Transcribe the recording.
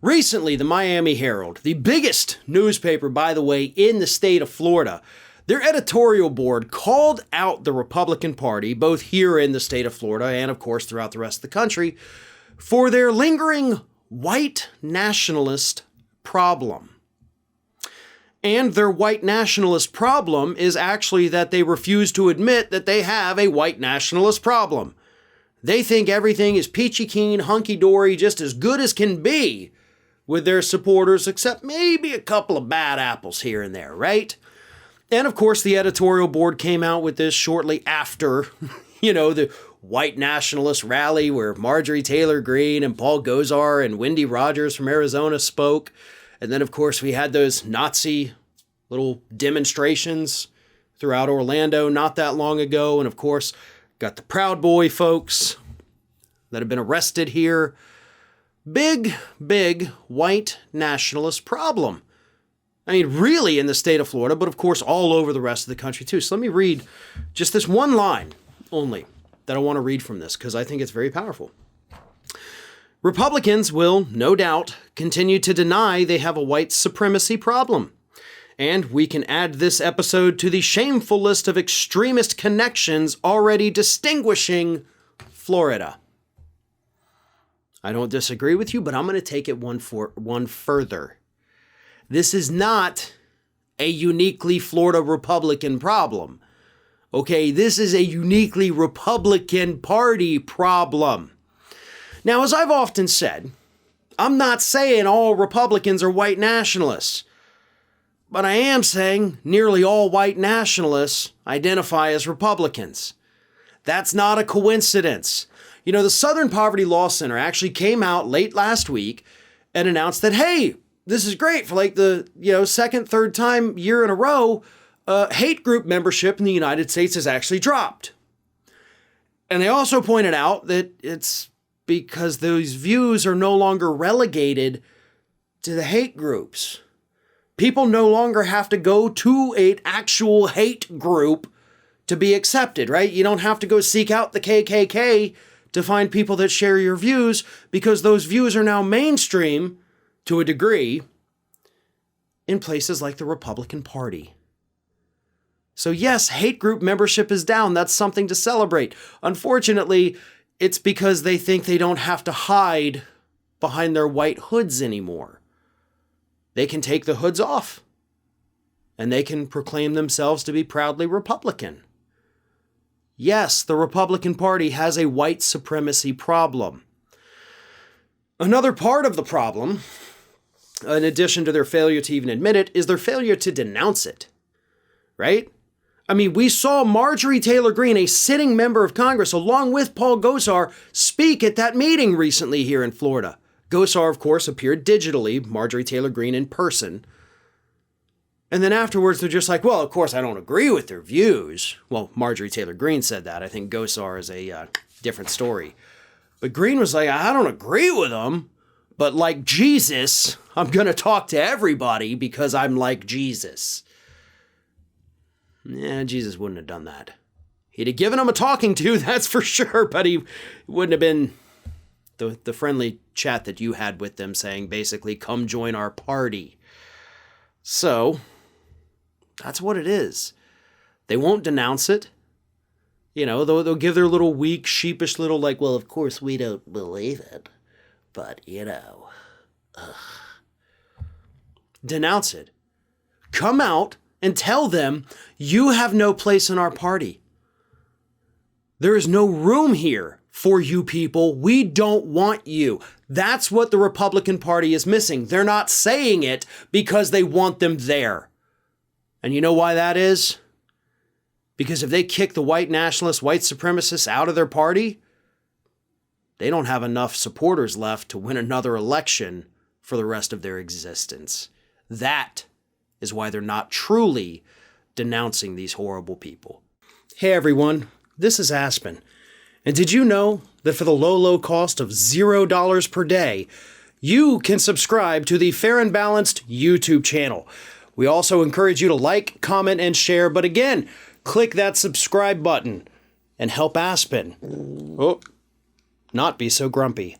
Recently, the Miami Herald, the biggest newspaper, by the way, in the state of Florida, their editorial board called out the Republican Party, both here in the state of Florida and, of course, throughout the rest of the country, for their lingering white nationalist problem. And their white nationalist problem is actually that they refuse to admit that they have a white nationalist problem. They think everything is peachy keen, hunky-dory, just as good as can be with their supporters, except maybe a couple of bad apples here and there, right? And of course, the editorial board came out with this shortly after, the white nationalist rally where Marjorie Taylor Greene and Paul Goza and Wendy Rogers from Arizona spoke. And then, of course, we had those Nazi little demonstrations throughout Orlando not that long ago. And, of course, got the Proud Boy folks that have been arrested here. Big, big white nationalist problem. I mean, really in the state of Florida, but of course all over the rest of the country too. So let me read just this one line only that I want to read from this because I think it's very powerful. Republicans will, no doubt, continue to deny they have a white supremacy problem. And we can add this episode to the shameful list of extremist connections already distinguishing Florida. I don't disagree with you, but I'm going to take it one further. This is not a uniquely Florida Republican problem. Okay, this is a uniquely Republican Party problem. Now, as I've often said, I'm not saying all Republicans are white nationalists, but I am saying nearly all white nationalists identify as Republicans. That's not a coincidence. The Southern Poverty Law Center actually came out late last week and announced that, hey, this is great for like the, second, third time year in a row, hate group membership in the United States has actually dropped. And they also pointed out that it's because those views are no longer relegated to the hate groups. People no longer have to go to an actual hate group to be accepted, right? You don't have to go seek out the KKK to find people that share your views because those views are now mainstream to a degree in places like the Republican Party. So yes, hate group membership is down. That's something to celebrate. Unfortunately, it's because they think they don't have to hide behind their white hoods anymore. They can take the hoods off and they can proclaim themselves to be proudly Republican. Yes, the Republican Party has a white supremacy problem. Another part of the problem, in addition to their failure to even admit it, is their failure to denounce it, right? I mean, we saw Marjorie Taylor Greene, a sitting member of Congress, along with Paul Goza, speak at that meeting recently here in Florida. Goza, of course, appeared digitally, Marjorie Taylor Greene in person. And then afterwards, they're just like, well, of course, I don't agree with their views. Well, Marjorie Taylor Greene said that. I think Goza is a different story. But Greene was like, I don't agree with them, but like Jesus, I'm going to talk to everybody because I'm like Jesus. Yeah, Jesus wouldn't have done that. He'd have given them a talking to, that's for sure, but he wouldn't have been the friendly chat that you had with them saying, basically, come join our party. So that's what it is. They won't denounce it. They'll give their little weak, sheepish little well, of course we don't believe it, but Denounce it. Come out and tell them you have no place in our party. There is no room here for you people. We don't want you. That's what the Republican Party is missing. They're not saying it because they want them there. And you know why that is? Because if they kick the white nationalists, white supremacists out of their party, they don't have enough supporters left to win another election for the rest of their existence. That is why they're not truly denouncing these horrible people. Hey everyone, this is Aspen. And did you know that for the low cost of $0 per day, you can subscribe to the Fair and Balanced YouTube channel? We also encourage you to like, comment, and share. But again, click that subscribe button and help Aspen not be so grumpy.